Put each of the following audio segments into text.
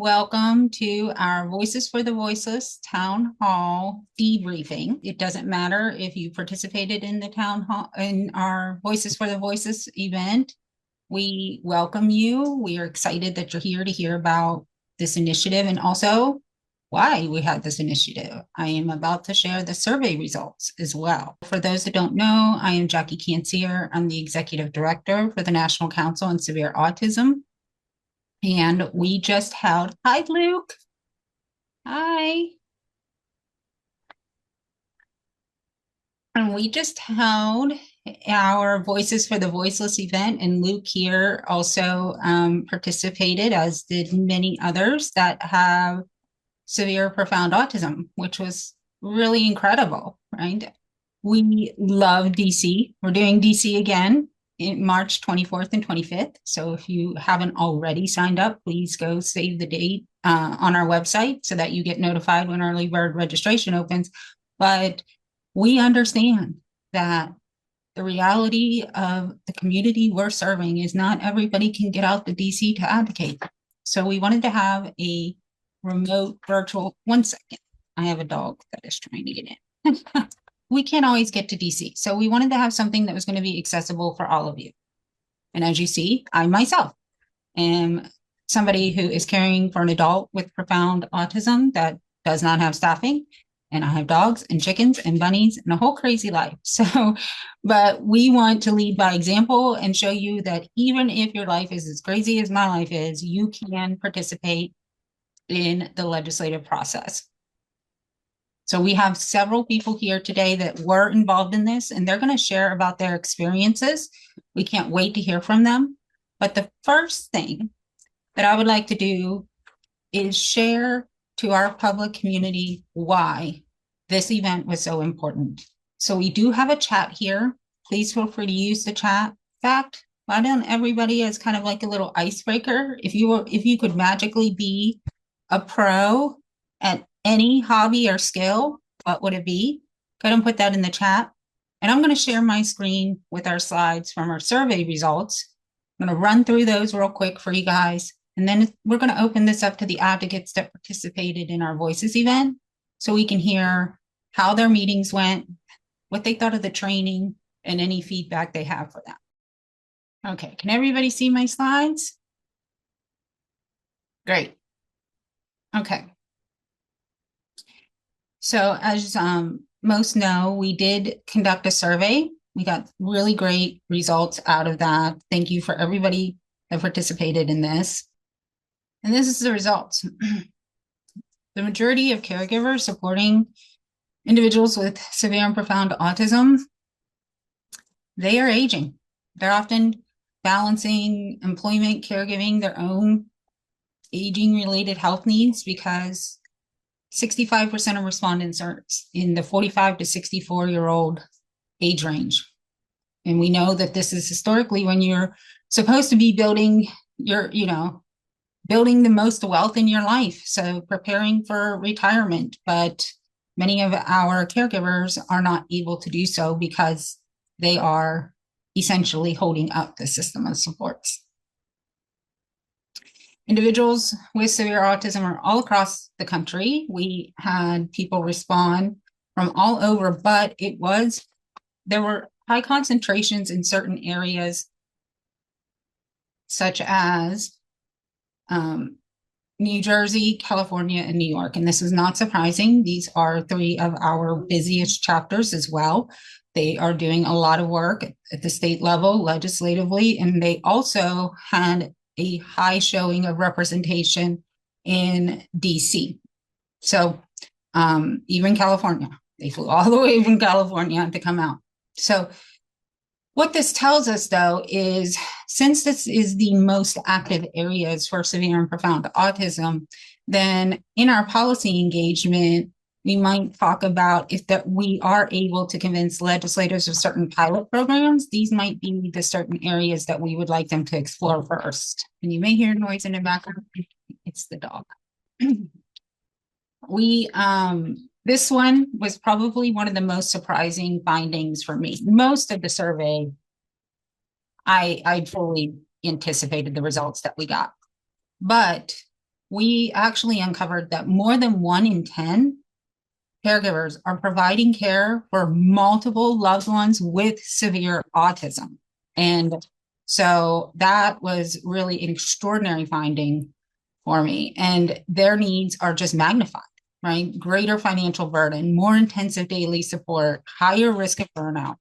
welcome to our Voices for the Voiceless Town Hall debriefing. It doesn't matter if you participated in the town hall, in our Voices for the Voiceless event. We welcome you. We are excited that you're here to hear about this initiative and also why we had this initiative. I am about to share the survey results as well. For those that don't know, I am Jackie Kancir. I'm the Executive Director for the National Council on Severe Autism. And we just held, hi, Luke. Hi. And we just held our Voices for the Voiceless event, and Luke here also participated, as did many others that have severe profound autism, which was really incredible, right? We love DC. We're doing DC again in March 24th and 25th. So if you haven't already signed up, please go save the date on our website so that you get notified when early bird registration opens. But we understand that the reality of the community we're serving is not everybody can get out to DC to advocate. So we wanted to have a remote virtual, one second, I have a dog that is trying to get in. We can't always get to DC. So we wanted to have something that was going to be accessible for all of you. And as you see, I myself am somebody who is caring for an adult with profound autism that does not have staffing. And I have dogs and chickens and bunnies and a whole crazy life. So, but we want to lead by example and show you that even if your life is as crazy as my life is, you can participate in the legislative process. So we have several people here today that were involved in this, and they're going to share about their experiences. We can't wait to hear from them. But the first thing that I would like to do is share to our public community why this event was so important. So we do have a chat here. Please feel free to use the chat. In fact, why don't everybody as kind of like a little icebreaker, if you could magically be a pro at any hobby or skill, what would it be? Go ahead and put that in the chat. And I'm going to share my screen with our slides from our survey results. I'm going to run through those real quick for you guys. And then we're going to open this up to the advocates that participated in our Voices event so we can hear how their meetings went, what they thought of the training, and any feedback they have for them. Okay, can everybody see my slides? Great. Okay. So as most know, we did conduct a survey. We got really great results out of that. Thank you for everybody that participated in this. And this is the results. The majority of caregivers supporting individuals with severe and profound autism, they are aging. They're often balancing employment, caregiving, their own aging-related health needs because 65% of respondents are in the 45 to 64-year-old age range. And we know that this is historically when you're supposed to be building your, building the most wealth in your life. So preparing for retirement, but many of our caregivers are not able to do so because they are essentially holding up the system of supports. Individuals with severe autism are all across the country. We had people respond from all over, but there were high concentrations in certain areas, such as New Jersey, California, and New York. And this is not surprising. These are three of our busiest chapters as well. They are doing a lot of work at the state level, legislatively, and they also had a high showing of representation in DC. So even California, they flew all the way from California to come out. So what this tells us, though, is since this is the most active areas for severe and profound autism, then in our policy engagement, we might talk about if that we are able to convince legislators of certain pilot programs. These might be the certain areas that we would like them to explore first. And you may hear noise in the background. It's the dog. This one was probably one of the most surprising findings for me. Most of the survey, I fully anticipated the results that we got. But we actually uncovered that more than 1 in 10 caregivers are providing care for multiple loved ones with severe autism. And so that was really an extraordinary finding for me. And their needs are just magnified, right? Greater financial burden, more intensive daily support, higher risk of burnout.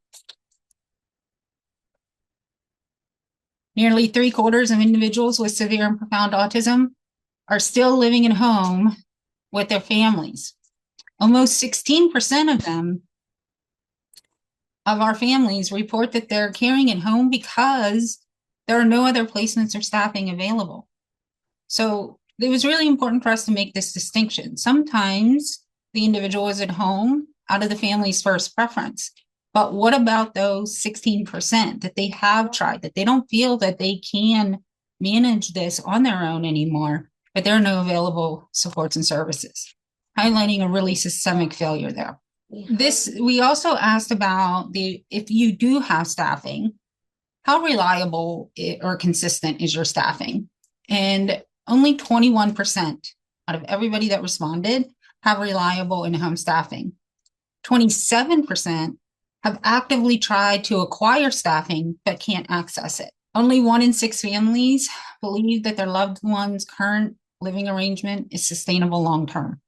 Nearly 3/4 of individuals with severe and profound autism are still living at home with their families. Almost 16% of them, of our families, report that they're caring at home because there are no other placements or staffing available. So it was really important for us to make this distinction. Sometimes the individual is at home out of the family's first preference. But what about those 16% that they have tried, that they don't feel that they can manage this on their own anymore, but there are no available supports and services, highlighting a really systemic failure there. We also asked about if you do have staffing, how reliable or consistent is your staffing? And only 21% out of everybody that responded have reliable in-home staffing. 27% have actively tried to acquire staffing but can't access it. Only 1 in 6 families believe that their loved one's current living arrangement is sustainable long-term.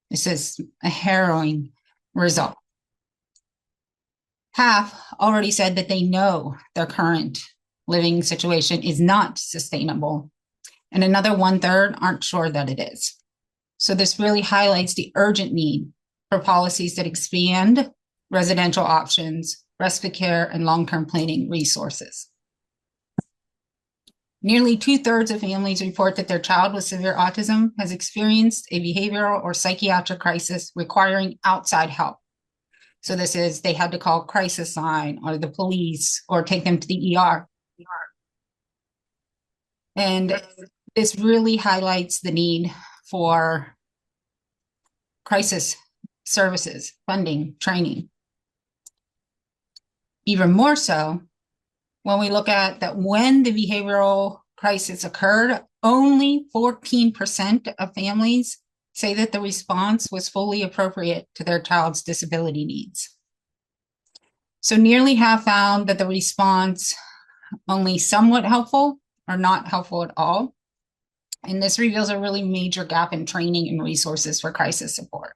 This is a harrowing result. Half already said that they know their current living situation is not sustainable, and another 1/3 aren't sure that it is. So this really highlights the urgent need for policies that expand residential options, respite care, and long-term planning resources. Nearly 2/3 of families report that their child with severe autism has experienced a behavioral or psychiatric crisis requiring outside help. So this is, they had to call crisis line or the police or take them to the ER. And this really highlights the need for crisis services, funding, training. Even more so when we look at that when the behavioral crisis occurred, only 14% of families say that the response was fully appropriate to their child's disability needs. So nearly half found that the response only somewhat helpful or not helpful at all. And this reveals a really major gap in training and resources for crisis support.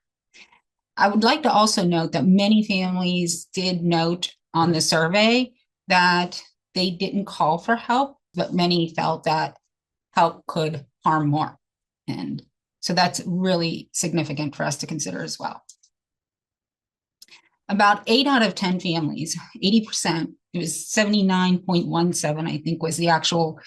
I would like to also note that many families did note on the survey that they didn't call for help, but many felt that help could harm more. And so that's really significant for us to consider as well. About 8 out of 10 families, 80%, it was 79.17, I think was the actual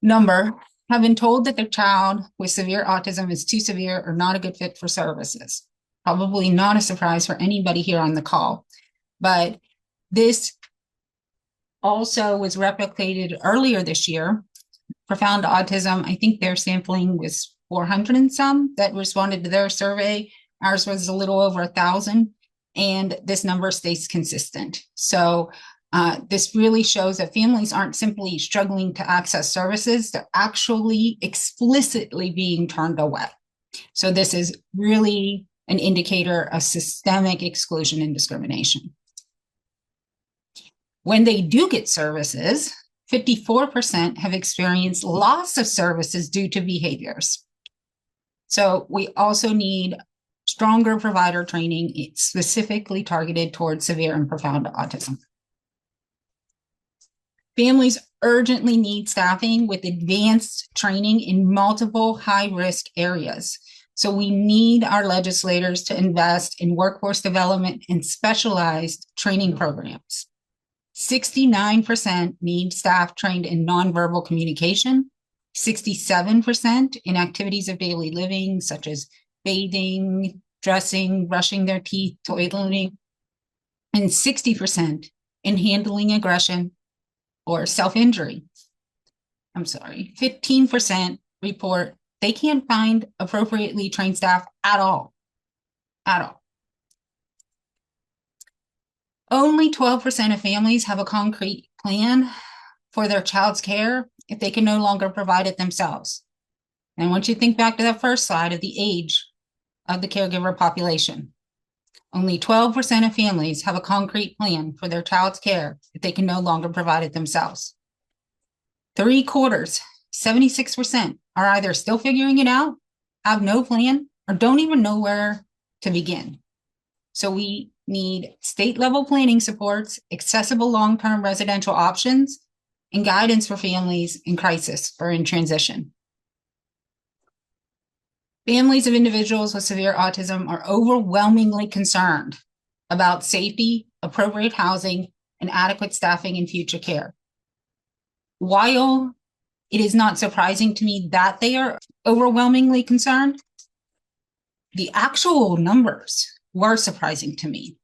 number, have been told that their child with severe autism is too severe or not a good fit for services. Probably not a surprise for anybody here on the call, but this also was replicated earlier this year. Profound Autism, I think their sampling was 400 and some that responded to their survey. Ours was a little over 1,000, and this number stays consistent. So this really shows that families aren't simply struggling to access services, they're actually explicitly being turned away. So this is really an indicator of systemic exclusion and discrimination. When they do get services, 54% have experienced loss of services due to behaviors. So we also need stronger provider training specifically targeted towards severe and profound autism. Families urgently need staffing with advanced training in multiple high-risk areas. So we need our legislators to invest in workforce development and specialized training programs. 69% need staff trained in nonverbal communication, 67% in activities of daily living, such as bathing, dressing, brushing their teeth, toileting, and 60% in handling aggression or self-injury. 15% report they can't find appropriately trained staff at all. Only 12% of families have a concrete plan for their child's care if they can no longer provide it themselves. And I want you to think back to that first slide of the age of the caregiver population. Only 12% of families have a concrete plan for their child's care if they can no longer provide it themselves. 3/4, 76%, are either still figuring it out, have no plan, or don't even know where to begin. So we need state level planning supports, accessible long-term residential options, and guidance for families in crisis or in transition. Families of individuals with severe autism are overwhelmingly concerned about safety, appropriate housing, and adequate staffing in future care. While it is not surprising to me that they are overwhelmingly concerned, the actual numbers were surprising to me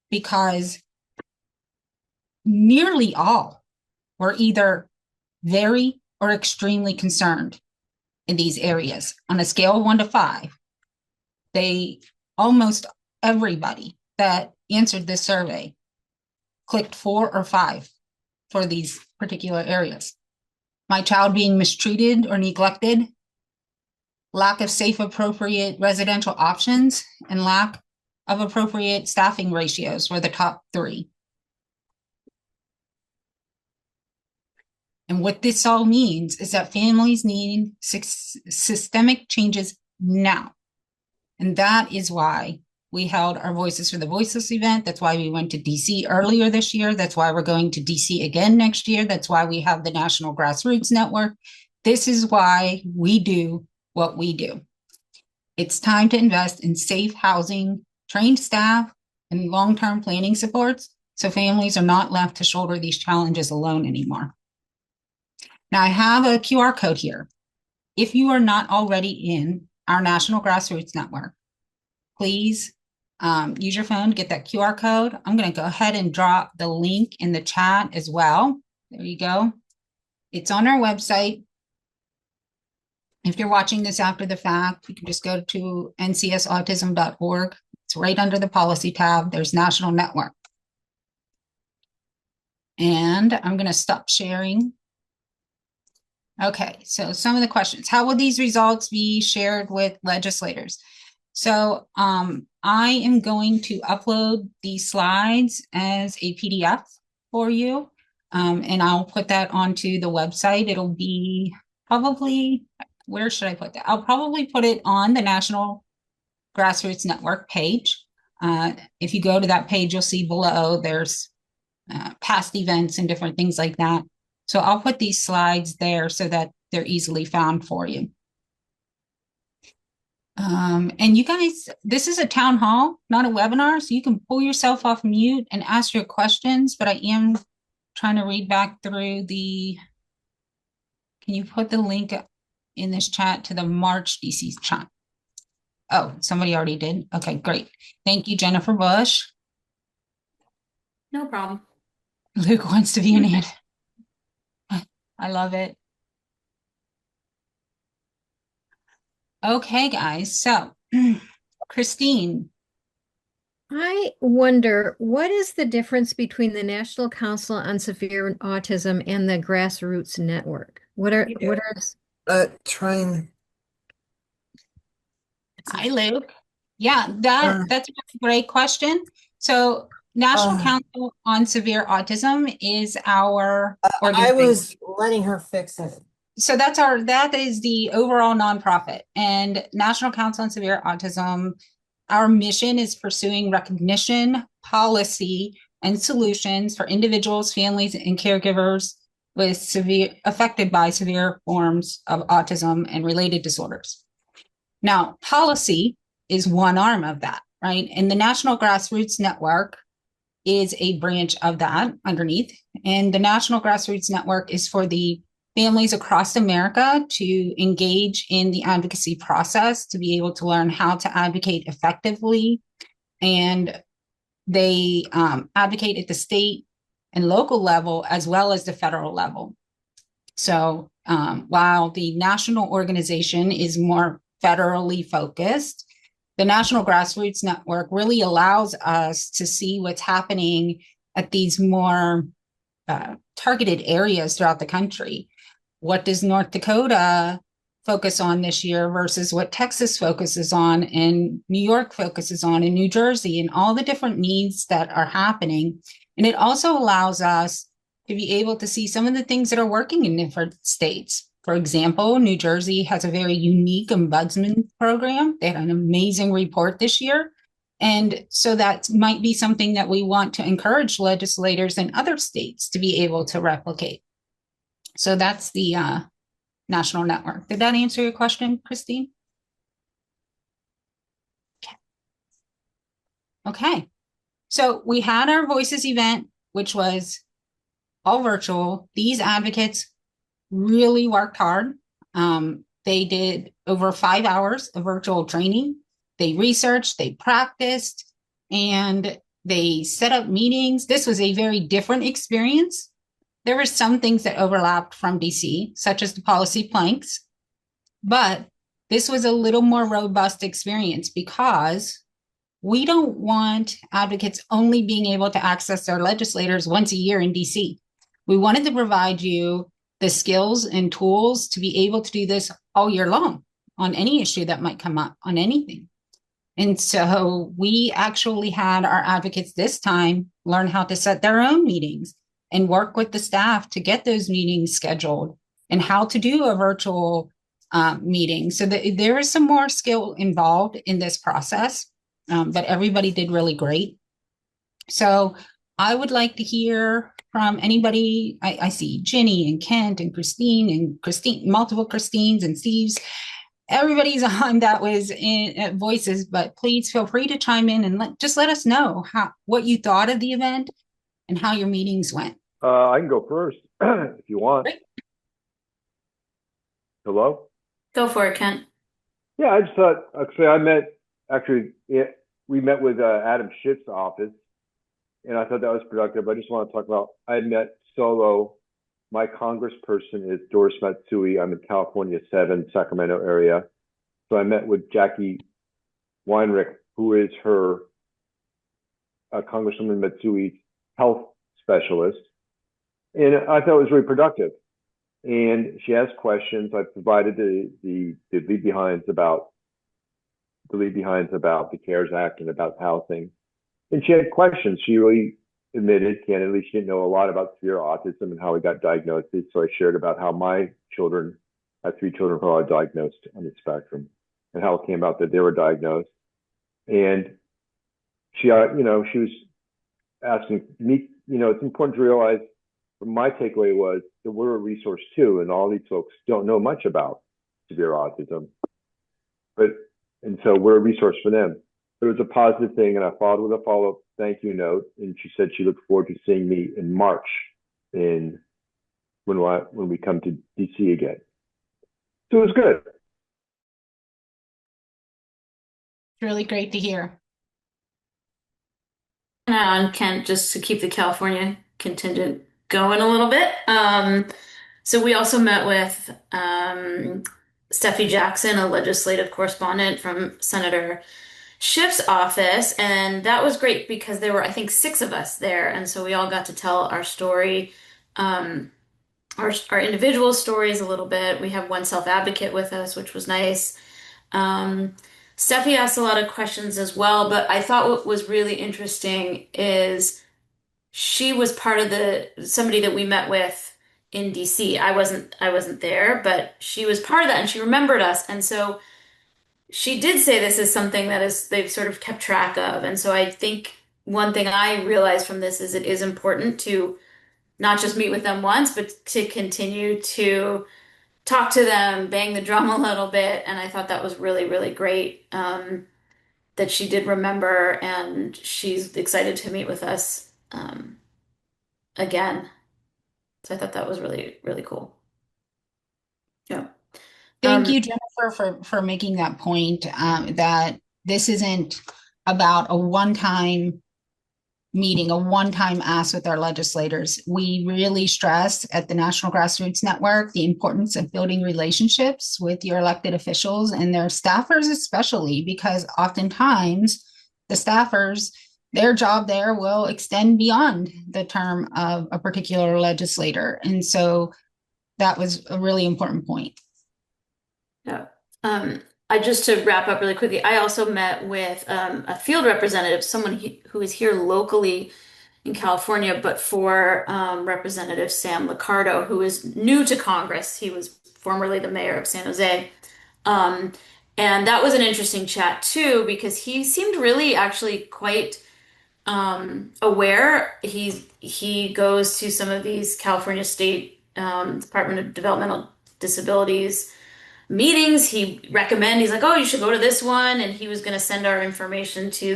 because nearly all were either very or extremely concerned in these areas. On a scale of 1 to 5, almost everybody that answered this survey clicked 4 or 5 for these particular areas. My child being mistreated or neglected, lack of safe, appropriate residential options, and lack of appropriate staffing ratios were the top 3. And what this all means is that families need systemic changes now. And that is why we held our Voices for the Voiceless event. That's why we went to DC earlier this year. That's why we're going to DC again next year. That's why we have the National Grassroots Network. This is why we do what we do. It's time to invest in safe housing, trained staff, and long-term planning supports so families are not left to shoulder these challenges alone anymore. Now, I have a QR code here. If you are not already in our National Grassroots Network, please use your phone, get that QR code. I'm going to go ahead and drop the link in the chat as well. There you go. It's on our website. If you're watching this after the fact, you can just go to ncsautism.org. It's right under the policy tab. There's National Network. And I'm going to stop sharing. Okay, so some of the questions. How will these results be shared with legislators? So I am going to upload these slides as a PDF for you, and I'll put that onto the website. It'll be probably, where should I put that? I'll probably put it on the National Grassroots Network page. If you go to that page, you'll see below there's past events and different things like that. So I'll put these slides there so that they're easily found for you. And you guys, this is a town hall, not a webinar, so you can pull yourself off mute and ask your questions, but I am trying to read back through the, can you put the link in this chat to the March DC chat? Oh, somebody already did. Okay, great. Thank you, Jennifer Bush. No problem. Luke wants to be an ad. I love it. Okay, guys. So, Christine. I wonder, what is the difference between the National Council on Severe Autism and the Grassroots Network? What are trying. Hi, Luke. Yeah, that's a great question. So, National Council on Severe Autism is our organization. I was letting her fix it. So that is the overall nonprofit, and National Council on Severe Autism, our mission is pursuing recognition, policy, and solutions for individuals, families, and caregivers affected by severe forms of autism and related disorders. Now, policy is one arm of that, right? And the National Grassroots Network is a branch of that underneath. And the National Grassroots Network is for the families across America to engage in the advocacy process, to be able to learn how to advocate effectively. And they advocate at the state and local level as well as the federal level. So while the national organization is more federally focused, the National Grassroots Network really allows us to see what's happening at these more targeted areas throughout the country. What does North Dakota focus on this year versus what Texas focuses on and New York focuses on and New Jersey and all the different needs that are happening. And it also allows us to be able to see some of the things that are working in different states. For example, New Jersey has a very unique ombudsman program. They had an amazing report this year. And so that might be something that we want to encourage legislators in other states to be able to replicate. So that's the national network. Did that answer your question, Christine? Okay. So we had our Voices event, which was all virtual. These advocates really worked hard. They did over 5 hours of virtual training. They researched, they practiced, and they set up meetings. This was a very different experience. There were some things that overlapped from DC, such as the policy planks, but this was a little more robust experience because we don't want advocates only being able to access their legislators once a year in DC. We wanted to provide you the skills and tools to be able to do this all year long on any issue that might come up on anything. And so we actually had our advocates this time learn how to set their own meetings and work with the staff to get those meetings scheduled and how to do a virtual meeting. So there is some more skill involved in this process, but everybody did really great. So I would like to hear from anybody. I see Ginny and Kent and Christine, multiple Christines and Steves. Everybody's on that was in Voices, but please feel free to chime in and let us know what you thought of the event and how your meetings went. I can go first if you want. Great. Hello? Go for it, Kent. Yeah, I just thought, we met with Adam Schiff's office, and I thought that was productive. I just want to talk about, I had met solo. My congressperson is Doris Matsui. I'm in California 7, Sacramento area. So I met with Jackie Weinrich, who is her Congresswoman Matsui's health specialist. And I thought it was really productive. And she asked questions. I provided the lead behinds about the CARES Act and about housing. And she had questions. She really admitted, candidly, she didn't know a lot about severe autism and how we got diagnosed. So I shared about how my children, I have 3 children who are diagnosed on the spectrum, and how it came out that they were diagnosed. And she, she was asking me, it's important to realize, my takeaway was that we're a resource too, and all these folks don't know much about severe autism, and so we're a resource for them. It was a positive thing, and I followed with a follow-up thank you note, and she said she looked forward to seeing me in March when we come to DC again. So it was good. Really great to hear. And Kent, just to keep the California contingent going a little bit. So we also met with Steffi Jackson, a legislative correspondent from Senator Schiff's office, and that was great because there were, I think, 6 of us there, and so we all got to tell our story, our individual stories a little bit. We have one self-advocate with us, which was nice. Steffi asked a lot of questions as well, but I thought what was really interesting is she was part of somebody that we met with in DC. I wasn't there, but she was part of that, and she remembered us, and so she did say this is something that they've sort of kept track of. And so I think one thing I realized from this is it is important to not just meet with them once, but to continue to talk to them, bang the drum a little bit. And I thought that was really, really great, that she did remember, and she's excited to meet with us again. So I thought that was really, really cool. Yeah. Thank you, Jennifer, for making that point, that this isn't about a one-time meeting, a one-time ask with our legislators. We really stress at the National Grassroots Network the importance of building relationships with your elected officials and their staffers especially, because oftentimes the staffers, their job there will extend beyond the term of a particular legislator. And so that was a really important point. Yeah. I just to wrap up really quickly, I also met with a field representative, someone who is here locally in California, but for Representative Sam Liccardo, who is new to Congress. He was formerly the mayor of San Jose. Um, and that was an interesting chat too, because he seemed really actually quite aware. He goes to some of these California State Department of Developmental Disabilities meetings. He's like, oh, you should go to this one, and he was going to send our information to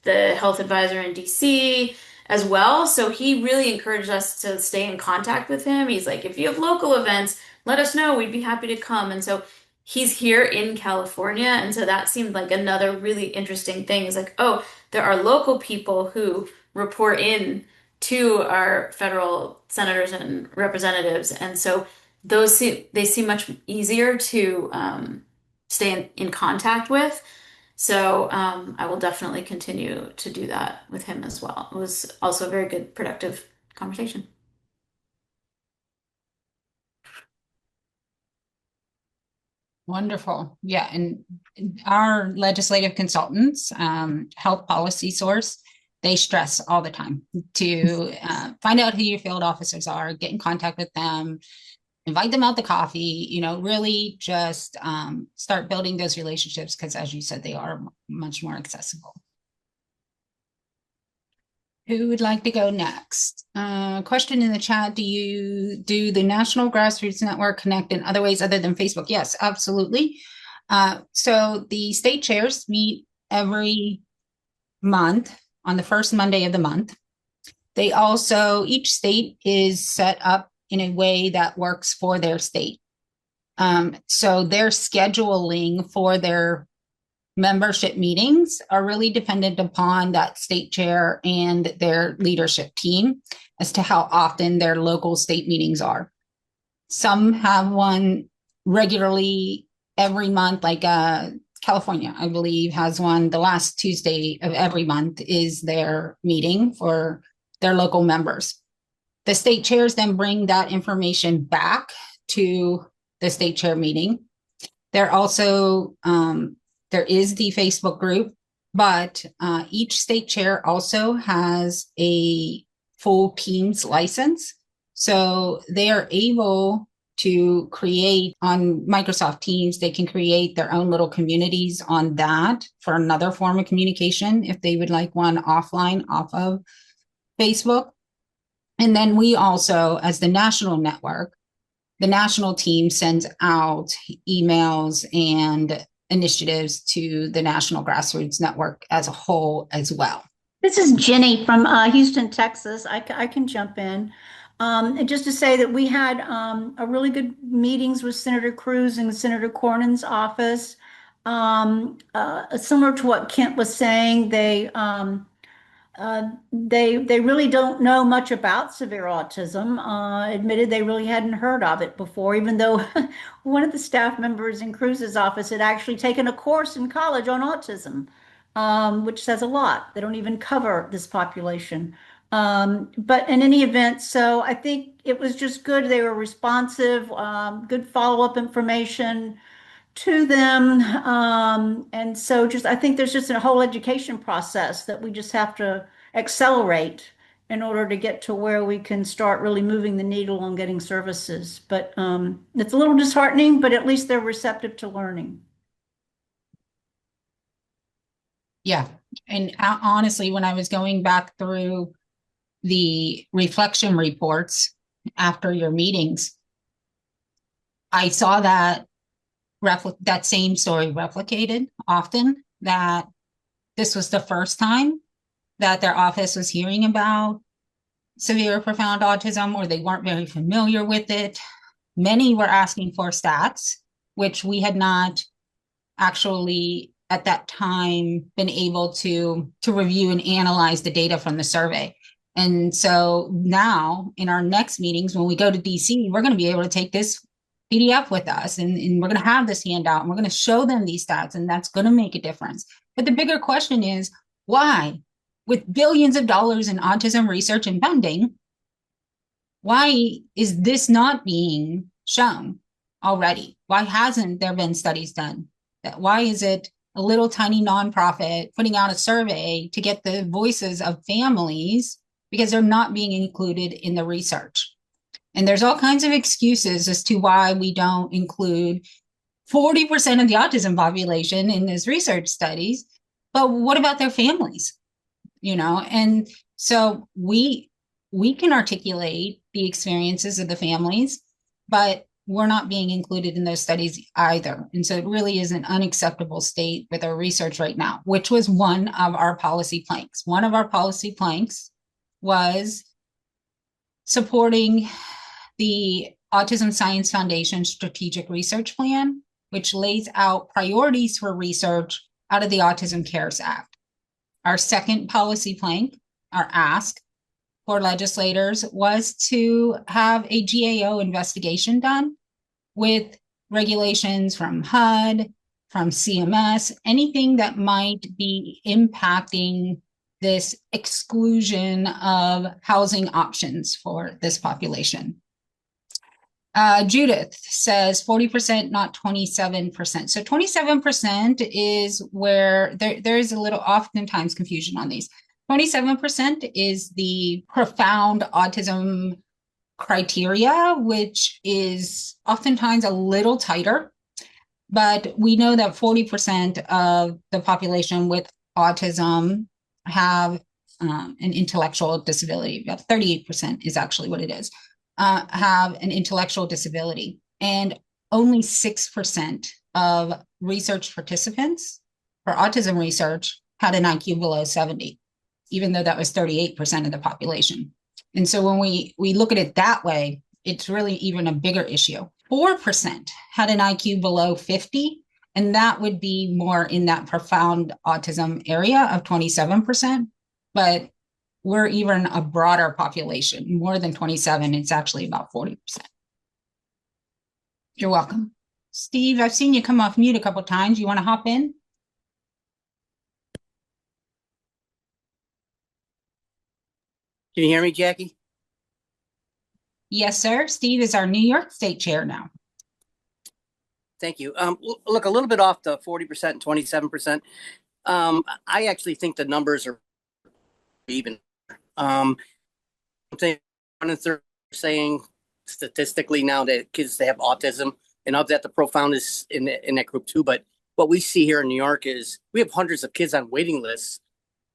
the health advisor in DC as well. So he really encouraged us to stay in contact with him. He's like, if you have local events, let us know. We'd be happy to come. And so he's here in California, and so that seemed like another really interesting thing. Is like, oh, there are local people who report in to our federal senators and representatives, and so they seem much easier to stay in contact with. So I will definitely continue to do that with him as well. It was also a very good, productive conversation. Wonderful. Yeah. And our legislative consultants, health policy source, they stress all the time to find out who your field officers are, get in contact with them, invite them out to coffee, really just start building those relationships because, as you said, they are much more accessible. Who would like to go next? Question in the chat, do the National Grassroots Network connect in other ways other than Facebook? Yes, absolutely. So the state chairs meet every month on the first Monday of the month. They also, each state is set up in a way that works for their state. So their scheduling for their membership meetings are really dependent upon that state chair and their leadership team as to how often their local state meetings are. Some have one regularly every month, like California, I believe, has one the last Tuesday of every month is their meeting for their local members. The state chairs then bring that information back to the state chair meeting. There also there is the Facebook group, but each state chair also has a full Teams license. So they are able to create on Microsoft Teams, they can create their own little communities on that for another form of communication if they would like one offline off of Facebook. And then we also, as the national network, the national team sends out emails and initiatives to the National Grassroots Network as a whole as well. This is Jenny from Houston, Texas. I can jump in. And just to say that we had a really good meetings with Senator Cruz and Senator Cornyn's office. Similar to what Kent was saying, they really don't know much about severe autism. Admitted they really hadn't heard of it before, even though one of the staff members in Cruz's office had actually taken a course in college on autism, which says a lot. They don't even cover this population. But in any event, so I think it was just good. They were responsive, good follow-up information to them. And so I think there's just a whole education process that we just have to accelerate in order to get to where we can start really moving the needle on getting services. But it's a little disheartening, but at least they're receptive to learning. Yeah. And honestly, when I was going back through the reflection reports after your meetings, I saw that same story replicated often, that this was the first time that their office was hearing about severe or profound autism, or they weren't very familiar with it. Many were asking for stats, which we had not actually at that time been able to review and analyze the data from the survey. And so now in our next meetings, when we go to DC, we're going to be able to take this PDF with us, and we're going to have this handout, and we're going to show them these stats, and that's going to make a difference. But the bigger question is, why, with billions of dollars in autism research and funding, why is this not being shown already? Why hasn't there been studies done? Why is it a little tiny nonprofit putting out a survey to get the voices of families because they're not being included in the research? And there's all kinds of excuses as to why we don't include 40% of the autism population in this research studies. But what about their families? And so we can articulate the experiences of the families, but we're not being included in those studies either. And so it really is an unacceptable state with our research right now, which was one of our policy planks. One of our policy planks was supporting the Autism Science Foundation Strategic Research Plan, which lays out priorities for research out of the Autism Cares Act. Our second policy plank, our ask for legislators, was to have a GAO investigation done with regulations from HUD, from CMS, anything that might be impacting this exclusion of housing options for this population. Judith says 40%, not 27%. So 27% is where there is a little oftentimes confusion on these. 27% is the profound autism criteria, which is oftentimes a little tighter, but we know that 40% of the population with autism have an intellectual disability. About 38% is actually what it is. Have an intellectual disability, and only 6% of research participants for autism research had an IQ below 70, even though that was 38% of the population. And so when we look at it that way, it's really even a bigger issue. 4% had an IQ below 50, and that would be more in that profound autism area of 27%, but we're even a broader population, more than 27. It's actually about 40%. You're welcome. Steve, I've seen you come off mute a couple of times. You want to hop in? Can you hear me, Jackie? Yes, sir. Steve is our New York State Chair now. Thank you. Look, a little bit off the 40% and 27%. I actually think the numbers are even. I'm saying saying statistically now that kids that have autism, and of that the profound is in that group too. But what we see here in New York is we have hundreds of kids on waiting lists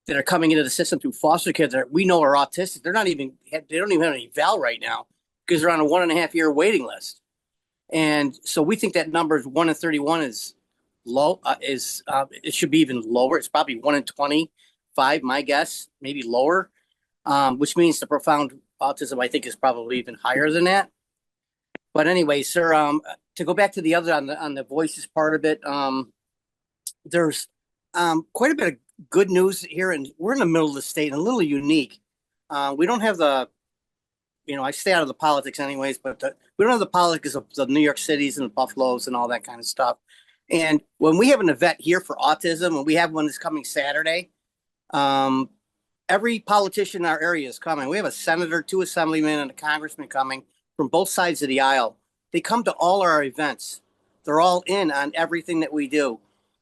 that are coming into the system through foster kids that we know are autistic. They don't even have any eval right now because they're on a 1.5 year waiting list. And so we think that number is 1 in 31 is low. It should be even lower. It's probably 1 in 25, my guess, maybe lower. Which means the profound autism, I think, is probably even higher than that. But anyway, sir, to go back to the other on the voices part of it, there's quite a bit of good news here, and we're in the middle of the state and a little unique. We don't have I stay out of the politics anyways, but we don't have the politics of the New York Cities and the Buffaloes and all that kind of stuff. And when we have an event here for autism, and we have one that's coming Saturday, every politician in our area is coming. We have a senator, 2 assemblymen, and a congressman coming from both sides of the aisle. They come to all our events. They're all in on everything that we do.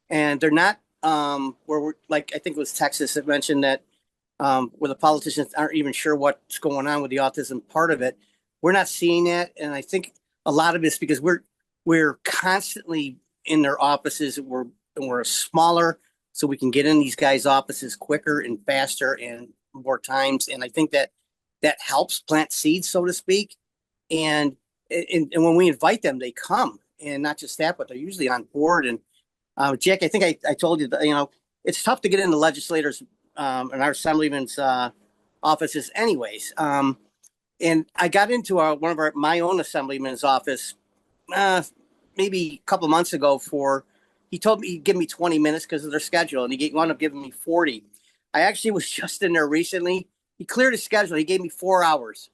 And they're not where we're like, I think it was Texas that mentioned that where the politicians aren't even sure what's going on with the autism part of it. We're not seeing that. And I think a lot of it's because we're constantly in their offices. We're smaller, so we can get in these guys' offices quicker and faster and more times. And I think that helps plant seeds, so to speak. And when we invite them, they come. And not just that, but they're usually on board. And Jack, I think I told you that, it's tough to get into legislators and our assemblymen's offices anyways. And I got into my own assemblyman's office maybe a couple of months ago he told me he'd give me 20 minutes because of their schedule, and he wound up giving me 40. I actually was just in there recently. He cleared his schedule. He gave me 4 hours,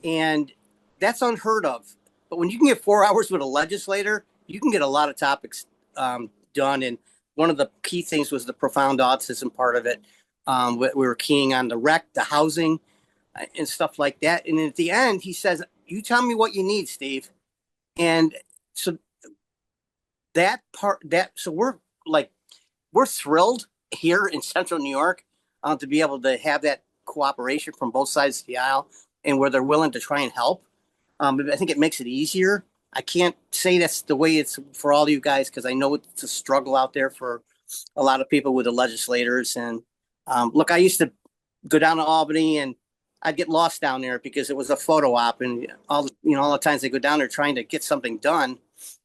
and that's unheard of. But when you can get 4 hours with a legislator, you can get a lot of topics done. And one of the key things was the profound autism part of it. We were keying on the rec, the housing, and stuff like that. And at the end, he says, "You tell me what you need, Steve." And so that part, so we're thrilled here in central New York to be able to have that cooperation from both sides of the aisle, and where they're willing to try and help. I think it makes it easier. I can't say that's the way it's for all of you guys, because I know it's a struggle out there for a lot of people with the legislators. And look, I used to go down to Albany, and I'd get lost down there because it was a photo op, and all the times they go down there trying to get something done,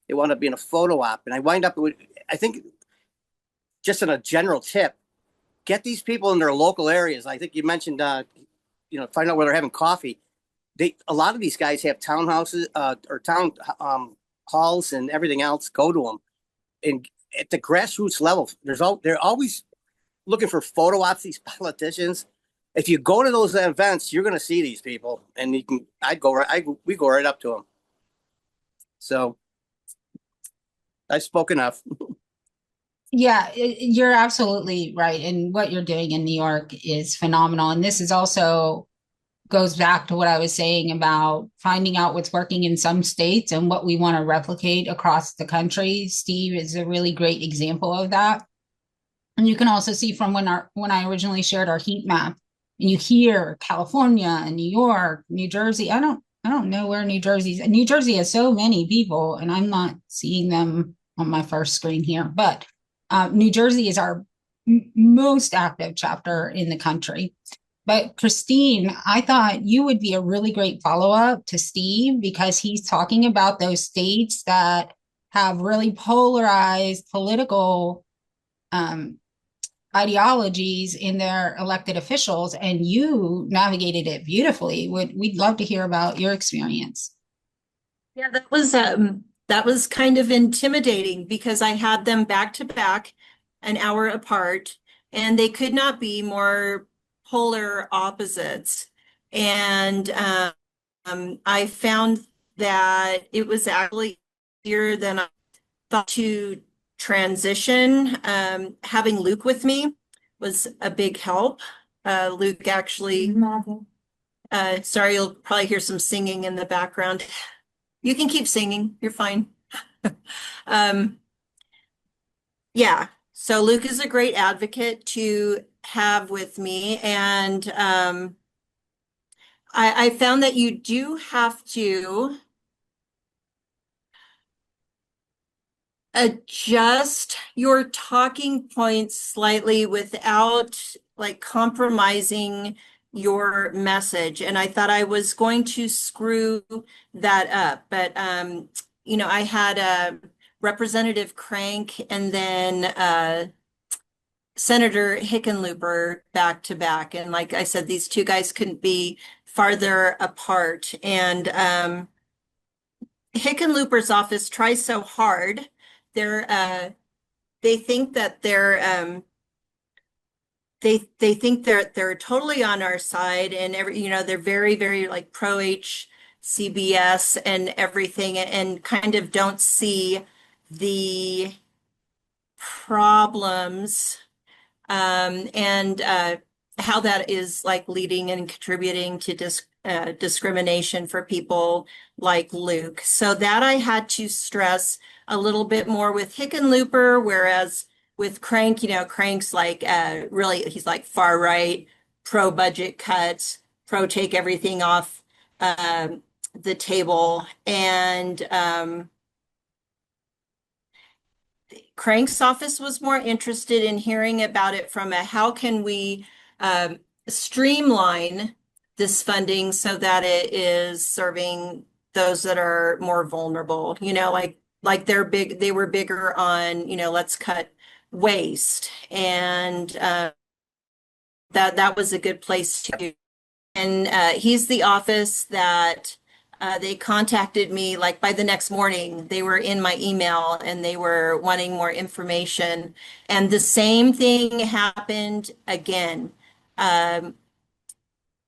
it wound up being a photo op. And I wind up with, I think, just in a general tip, get these people in their local areas. I think you mentioned, find out where they're having coffee. A lot of these guys have townhouses or town halls and everything else. Go to them, and at the grassroots level, they're always looking for photo ops. These politicians. If you go to those events, you're going to see these people, and we go right up to them. So I've spoken enough. Yeah, you're absolutely right. And what you're doing in New York is phenomenal. And this is also goes back to what I was saying about finding out what's working in some states and what we want to replicate across the country. Steve is a really great example of that. And you can also see from when I originally shared our heat map, and you hear California and New York, New Jersey. I don't know where New Jersey's. New Jersey has so many people, and I'm not seeing them on my first screen here. But New Jersey is our most active chapter in the country. But Christine, I thought you would be a really great follow-up to Steve, because he's talking about those states that have really polarized political ideologies in their elected officials, and you navigated it beautifully. We'd love to hear about your experience. Yeah, that was kind of intimidating, because I had them back to back, an hour apart, and they could not be more polar opposites. And I found that it was actually easier than I thought to transition. Having Luke with me was a big help. Luke actually, sorry, you'll probably hear some singing in the background. You can keep singing, you're fine. Yeah, so Luke is a great advocate to have with me. And I found that you do have to adjust your talking points slightly without compromising your message. And I thought I was going to screw that up, but I had Representative Crank and then Senator Hickenlooper back to back. And like I said, these two guys couldn't be farther apart. And Hickenlooper's office tries so hard. They think that they think they're totally on our side, and they're very, very like pro HCBS and everything, and kind of don't see the problems and how that is like leading and contributing to discrimination for people like Luke. So that I had to stress a little bit more with Hickenlooper, whereas with Crank, Crank's like really, he's like far right, pro budget cuts, pro take everything off the table. And Crank's office was more interested in hearing about it from a how can we streamline this funding so that it is serving those that are more vulnerable, like they were bigger on, let's cut waste. And that was a good place to. And he's the office that they contacted me like by the next morning. They were in my email and they were wanting more information. And the same thing happened again.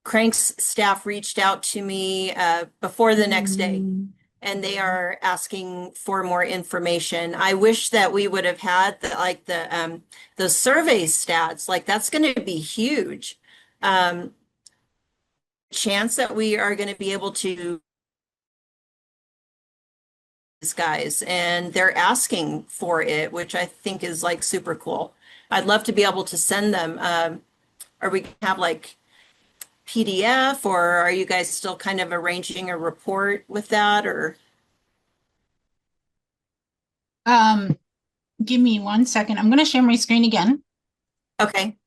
Crank's staff reached out to me before the next day, and they are asking for more information. I wish that we would have had the survey stats. Like that's going to be huge. Chance that we are going to be able to guys, and they're asking for it, which I think is like super cool. I'd love to be able to send them. Are we gonna have like PDF, or are you guys still kind of arranging a report with that, or? Give me 1 second. I'm going to share my screen again. Okay.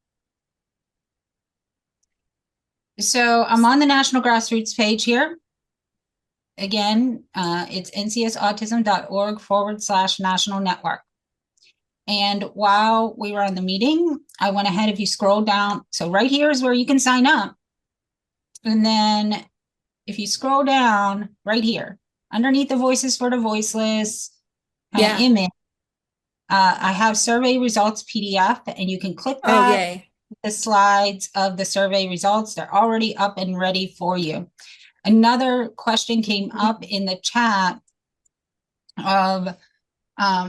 So I'm on the National Grassroots page here. Again, it's ncsautism.org/national network. And while we were on the meeting, I went ahead, if you scroll down, so right here is where you can sign up. And then if you scroll down right here, underneath the Voices for the Voiceless image, I have survey results PDF, and you can click that. Oh, yay. The slides of the survey results, they're already up and ready for you. Another question came up in the chat of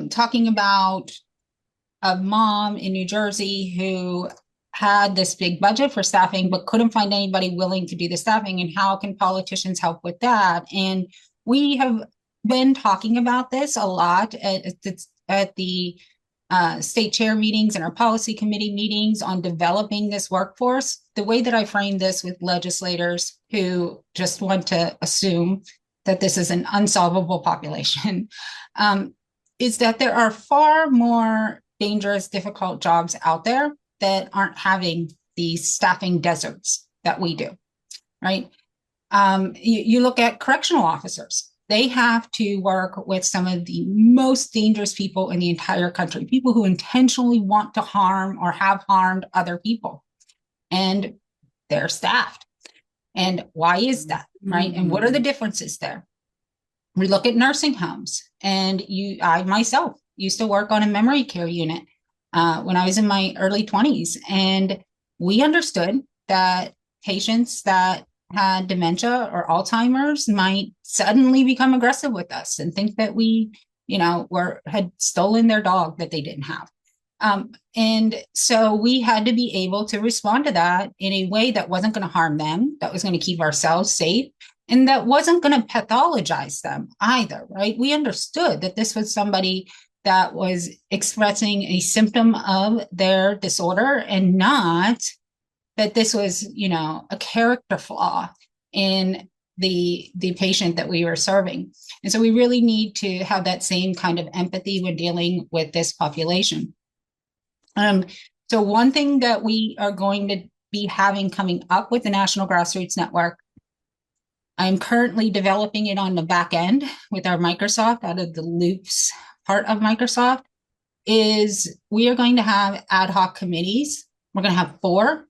talking about a mom in New Jersey who had this big budget for staffing, but couldn't find anybody willing to do the staffing, and how can politicians help with that? And we have been talking about this a lot at the state chair meetings and our policy committee meetings on developing this workforce. The way that I frame this with legislators who just want to assume that this is an unsolvable population is that there are far more dangerous, difficult jobs out there that aren't having these staffing deserts that we do, right? You look at correctional officers. They have to work with some of the most dangerous people in the entire country, people who intentionally want to harm or have harmed other people, and they're staffed. And why is that, right? And what are the differences there? We look at nursing homes, and I myself used to work on a memory care unit when I was in my early 20s, and we understood that patients that had dementia or Alzheimer's might suddenly become aggressive with us and think that we, had stolen their dog that they didn't have. And so we had to be able to respond to that in a way that wasn't going to harm them, that was going to keep ourselves safe, and that wasn't going to pathologize them either, right? We understood that this was somebody that was expressing a symptom of their disorder, and not that this was, a character flaw in the patient that we were serving. And so we really need to have that same kind of empathy when dealing with this population. So one thing that we are going to be having coming up with the National Grassroots Network, I'm currently developing it on the back end with our Microsoft, out of the Loops part of Microsoft, is we are going to have ad hoc committees. We're going to have 4.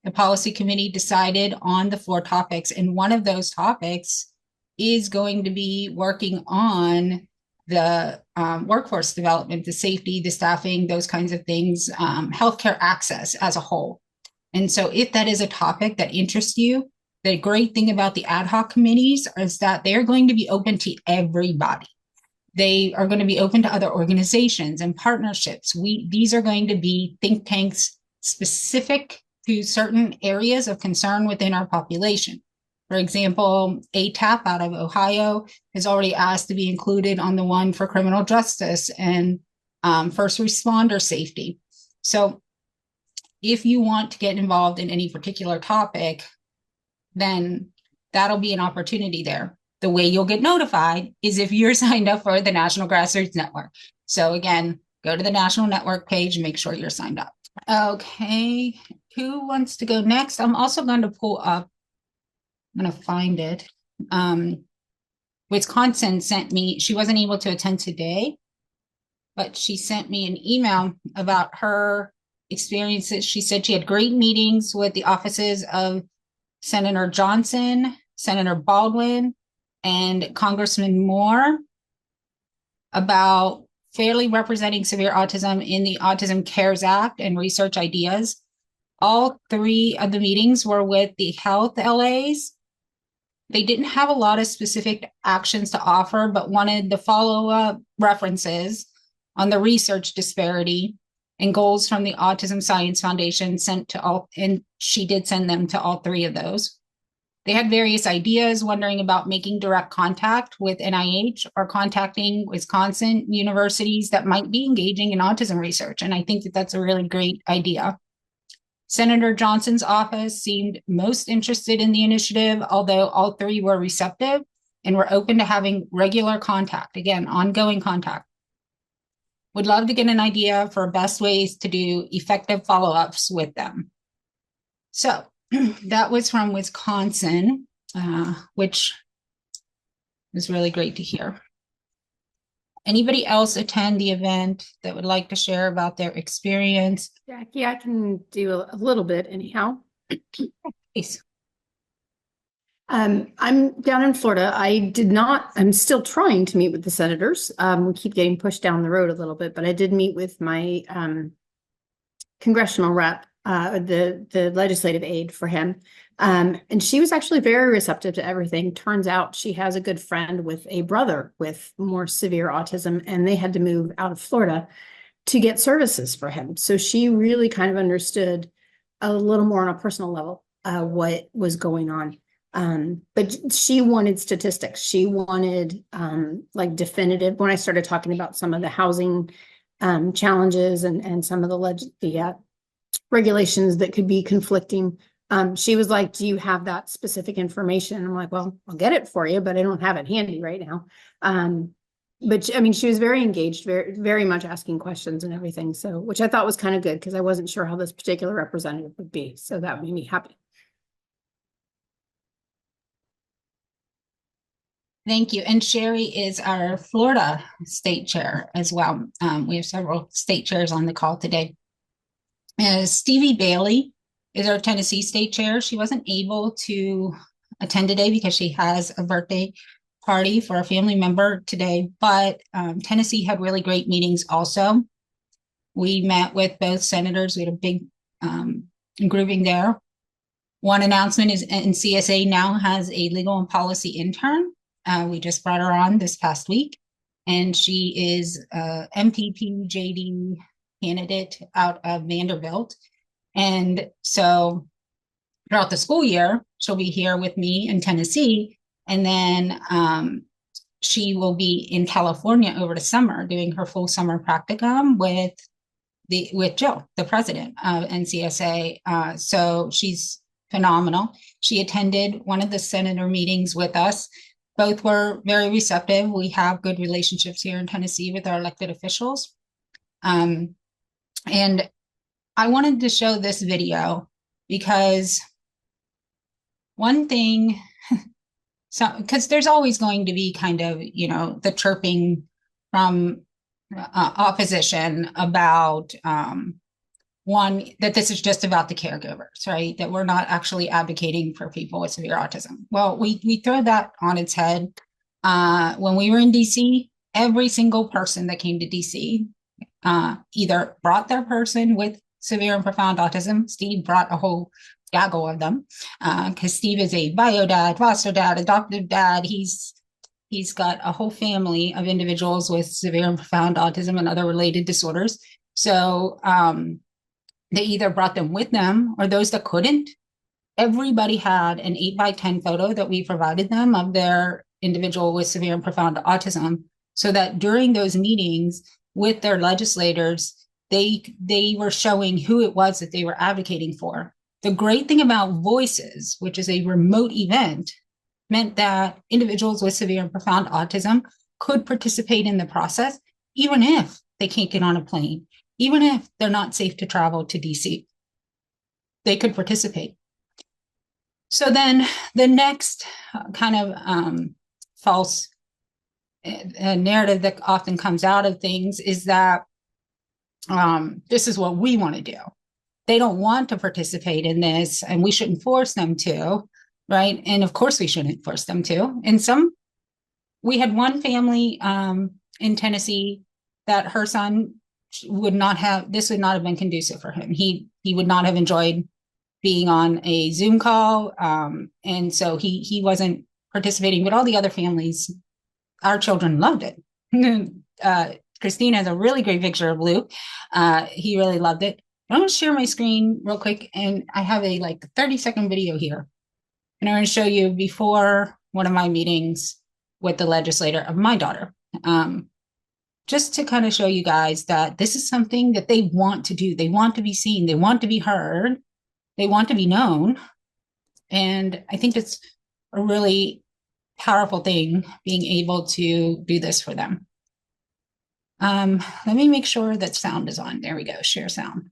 The policy committee decided on the 4 topics, and one of those topics is going to be working on the workforce development, the safety, the staffing, those kinds of things, healthcare access as a whole. And so if that is a topic that interests you, the great thing about the ad hoc committees is that they're going to be open to everybody. They are going to be open to other organizations and partnerships. These are going to be think tanks specific to certain areas of concern within our population. For example, ATAP out of Ohio has already asked to be included on the one for criminal justice and first responder safety. So if you want to get involved in any particular topic, then that'll be an opportunity there. The way you'll get notified is if you're signed up for the National Grassroots Network. So again, go to the National Network page and make sure you're signed up. Okay, who wants to go next? I'm also going to pull up, I'm going to find it. Wisconsin sent me, she wasn't able to attend today, but she sent me an email about her experiences. She said she had great meetings with the offices of Senator Johnson, Senator Baldwin, and Congressman Moore about fairly representing severe autism in the Autism Cares Act and research ideas. All 3 of the meetings were with the health LAs. They didn't have a lot of specific actions to offer, but wanted the follow-up references on the research disparity and goals from the Autism Science Foundation sent to all, and she did send them to all 3 of those. They had various ideas, wondering about making direct contact with NIH or contacting Wisconsin universities that might be engaging in autism research. And I think that that's a really great idea. Senator Johnson's office seemed most interested in the initiative, although all three were receptive and were open to having regular contact, again, ongoing contact. Would love to get an idea for best ways to do effective follow-ups with them. So that was from Wisconsin, which was really great to hear. Anybody else attend the event that would like to share about their experience? Jackie, I can do a little bit anyhow. Please. I'm down in Florida. I'm still trying to meet with the senators. We keep getting pushed down the road a little bit, but I did meet with my congressional rep, the legislative aide for him. And she was actually very receptive to everything. Turns out she has a good friend with a brother with more severe autism, and they had to move out of Florida to get services for him. So she really kind of understood a little more on a personal level what was going on. But she wanted statistics. She wanted like definitive, when I started talking about some of the housing challenges and some of the regulations that could be conflicting. She was like, do you have that specific information? I'm like, well, I'll get it for you, but I don't have it handy right now. But I mean, she was very engaged, very, very much asking questions and everything. So, which I thought was kind of good because I wasn't sure how this particular representative would be. So that made me happy. Thank you. And Sherry is our Florida state chair as well. We have several state chairs on the call today. Stevie Bailey is our Tennessee state chair. She wasn't able to attend today because she has a birthday party for a family member today, but Tennessee had really great meetings also. We met with both senators. We had a big grouping there. One announcement is NCSA now has a legal and policy intern. We just brought her on this past week, and she is a MPP JD candidate out of Vanderbilt. And so throughout the school year, she'll be here with me in Tennessee. And then she will be in California over the summer doing her full summer practicum with Jill, the president of NCSA. So she's phenomenal. She attended one of the senator meetings with us. Both were very receptive. We have good relationships here in Tennessee with our elected officials. And I wanted to show this video because one thing, because there's always going to be kind of, the chirping from opposition about one, that this is just about the caregivers, right? That we're not actually advocating for people with severe autism. Well, we throw that on its head. When we were in DC, every single person that came to DC either brought their person with severe and profound autism. Steve brought a whole gaggle of them because Steve is a bio dad, foster dad, adoptive dad. He's got a whole family of individuals with severe and profound autism and other related disorders. So they either brought them with them, or those that couldn't, everybody had an 8x10 photo that we provided them of their individual with severe and profound autism, so that during those meetings with their legislators, they were showing who it was that they were advocating for. The great thing about Voices, which is a remote event, meant that individuals with severe and profound autism could participate in the process, even if they can't get on a plane, even if they're not safe to travel to DC. They could participate. So then the next kind of false narrative that often comes out of things is that this is what we want to do. They don't want to participate in this, and we shouldn't force them to, right? And of course we shouldn't force them to. And we had one family in Tennessee that her son would not have been conducive for him. He would not have enjoyed being on a Zoom call. And so he wasn't participating, but all the other families, our children loved it. Christine has a really great picture of Luke. He really loved it. I'm going to share my screen real quick, and I have a 30-second video here. And I'm going to show you before one of my meetings with the legislator of my daughter, just to kind of show you guys that this is something that they want to do. They want to be seen. They want to be heard. They want to be known. And I think it's a really powerful thing being able to do this for them. Let me make sure that sound is on. There we go. Share sound.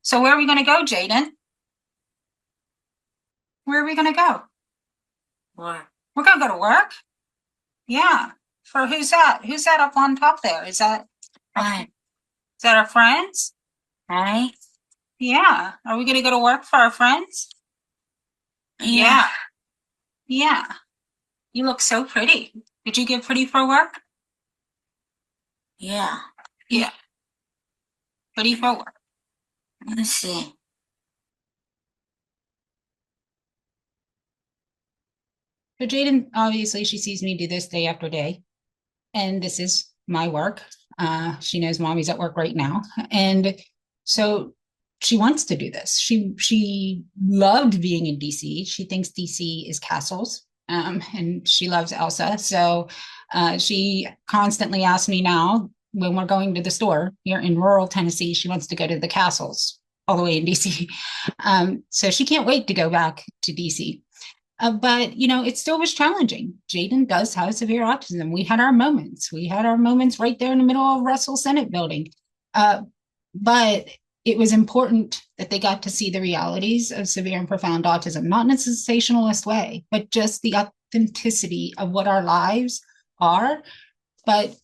So where are we going to go, Jaden? Where are we going to go? What? We're going to go to work? Yeah. For who's that? Who's that up on top there? Is that our friends? Right? Yeah. Are we going to go to work for our friends? Yeah. Yeah. You look so pretty. Did you get pretty for work? Yeah. Yeah. Pretty for work. Let's see. So Jaden, obviously, she sees me do this day after day. And this is my work. She knows mommy's at work right now. And so she wants to do this. She loved being in DC. She thinks DC is castles. And she loves Elsa. So she constantly asks me now when we're going to the store here in rural Tennessee, she wants to go to the castles all the way in DC. So she can't wait to go back to DC. But, you know, it still was challenging. Jaden does have severe autism. We had our moments. We had our moments right there in the middle of Russell Senate building. But it was important that they got to see the realities of severe and profound autism, not in a sensationalist way, but just the authenticity of what our lives are. But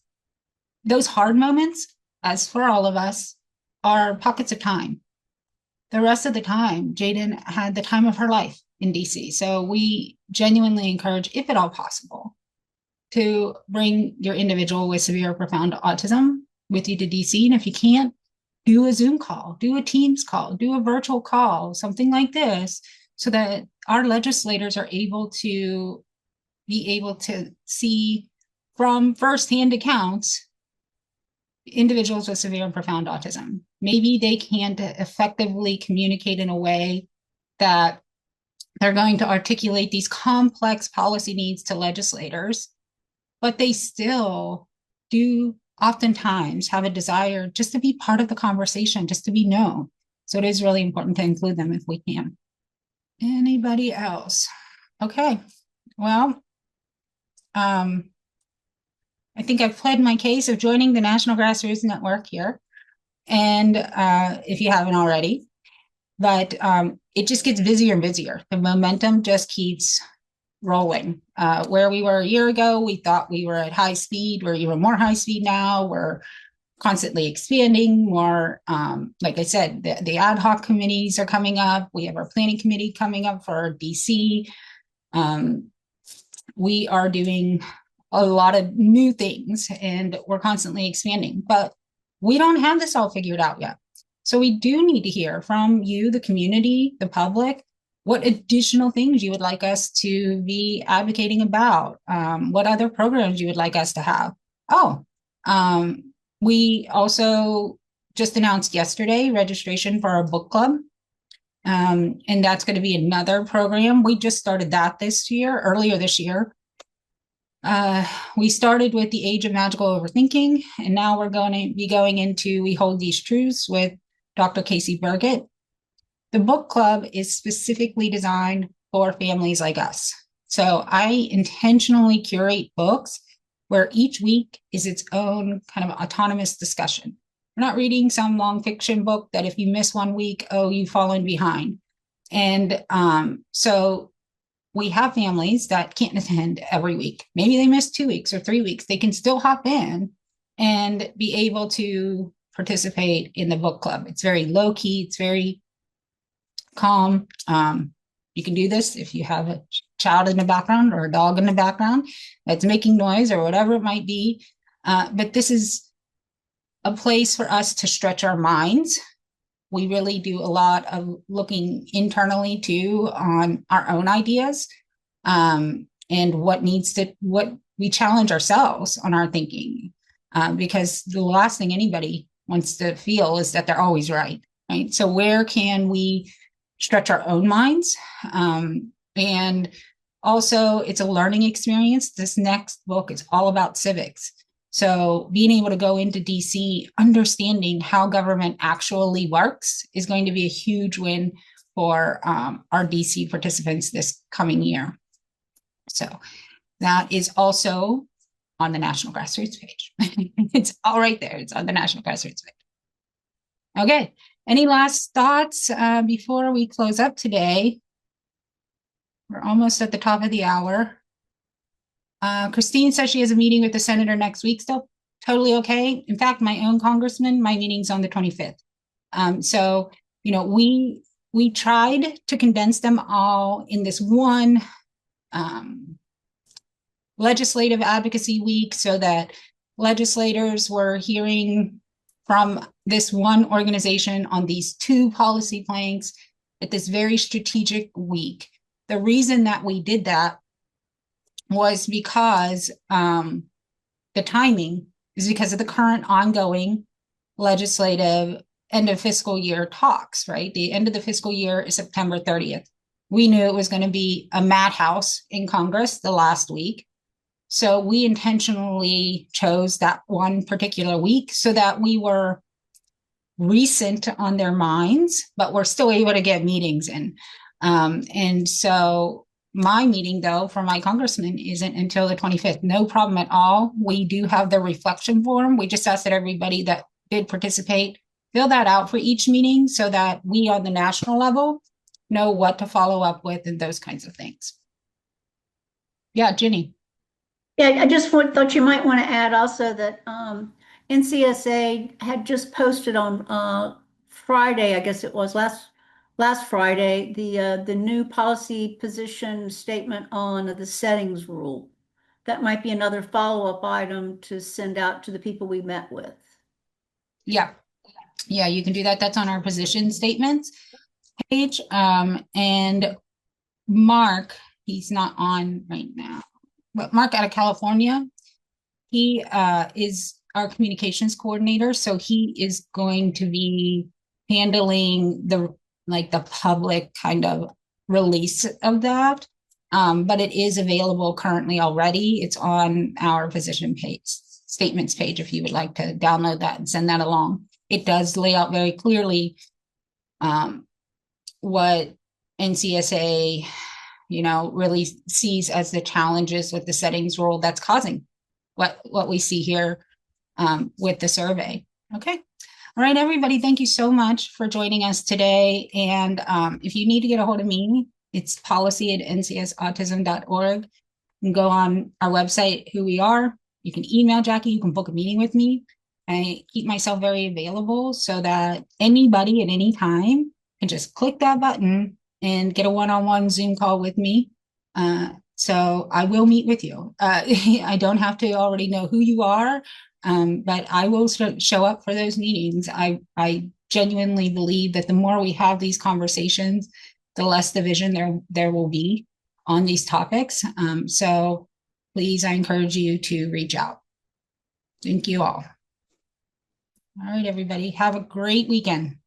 those hard moments, as for all of us, are pockets of time. The rest of the time, Jaden had the time of her life in DC. So we genuinely encourage, if at all possible, to bring your individual with severe or profound autism with you to DC. And if you can't, do a Zoom call, do a Teams call, do a virtual call, something like this, so that our legislators are able to be able to see from firsthand accounts individuals with severe and profound autism. Maybe they can't effectively communicate in a way that they're going to articulate these complex policy needs to legislators, but they still do oftentimes have a desire just to be part of the conversation, just to be known. So it is really important to include them if we can. Anybody else? Okay, well, I think I've pled my case of joining the National Grassroots Network here. And if you haven't already, but it just gets busier and busier. The momentum just keeps rolling. Where we were a year ago, we thought we were at high speed. We're even more high speed now. We're constantly expanding more. Like I said, the ad hoc committees are coming up. We have our planning committee coming up for DC. We are doing a lot of new things and we're constantly expanding, but we don't have this all figured out yet. So we do need to hear from you, the community, the public, what additional things you would like us to be advocating about, what other programs you would like us to have. We also just announced yesterday registration for our book club. And that's going to be another program. We just started that earlier this year. We started with the Age of Magical Overthinking, and now we're going to be going into We Hold These Truths with Dr. Casey Burgett. The book club is specifically designed for families like us. So I intentionally curate books where each week is its own kind of autonomous discussion. We're not reading some long fiction book that if you miss 1 week, you've fallen behind. And so we have families that can't attend every week. Maybe they miss 2 weeks or 3 weeks. They can still hop in and be able to participate in the book club. It's very low key. It's very calm. You can do this if you have a child in the background or a dog in the background that's making noise or whatever it might be. But this is a place for us to stretch our minds. We really do a lot of looking internally too on our own ideas and what we challenge ourselves on our thinking, because the last thing anybody wants to feel is that they're always right? So where can we stretch our own minds. And also, it's a learning experience. This next book is all about civics. So being able to go into DC, understanding how government actually works is going to be a huge win for our DC participants this coming year. So that is also on the National Grassroots page. It's all right there. It's on the National Grassroots page. Okay. Any last thoughts before we close up today? We're almost at the top of the hour. Christine says she has a meeting with the senator next week still. Totally okay. In fact, my own congressman, my meeting's on the 25th. So, you know, we tried to condense them all in this one legislative advocacy week so that legislators were hearing from this one organization on these two policy planks at this very strategic week. The reason that we did that was because the timing is because of the current ongoing legislative end of fiscal year talks, right? The end of the fiscal year is September 30th. We knew it was going to be a madhouse in Congress the last week. So we intentionally chose that one particular week so that we were recent on their minds, but we're still able to get meetings in. And so my meeting, though, for my congressman isn't until the 25th. No problem at all. We do have the reflection form. We just asked that everybody that did participate fill that out for each meeting so that we on the national level know what to follow up with and those kinds of things. Yeah, Ginny. Yeah, I just thought you might want to add also that NCSA had just posted on Friday, I guess it was last Friday, the new policy position statement on the settings rule. That might be another follow-up item to send out to the people we met with. Yeah, you can do that. That's on our position statements page. And Mark, he's not on right now, but Mark out of California, he is our communications coordinator. So he is going to be handling the public kind of release of that. But it is available currently already. It's on our position page, statements page, if you would like to download that and send that along. It does lay out very clearly what NCSA, really sees as the challenges with the settings rule that's causing what we see here with the survey. Okay. All right, everybody, thank you so much for joining us today. And if you need to get a hold of me, it's policy@ncsautism.org. You can go on our website, who we are. You can email Jackie. You can book a meeting with me. I keep myself very available so that anybody at any time can just click that button and get a one-on-one Zoom call with me. So I will meet with you. I don't have to already know who you are, but I will show up for those meetings. I genuinely believe that the more we have these conversations, the less division there will be on these topics. So please, I encourage you to reach out. Thank you all. All right, everybody, have a great weekend.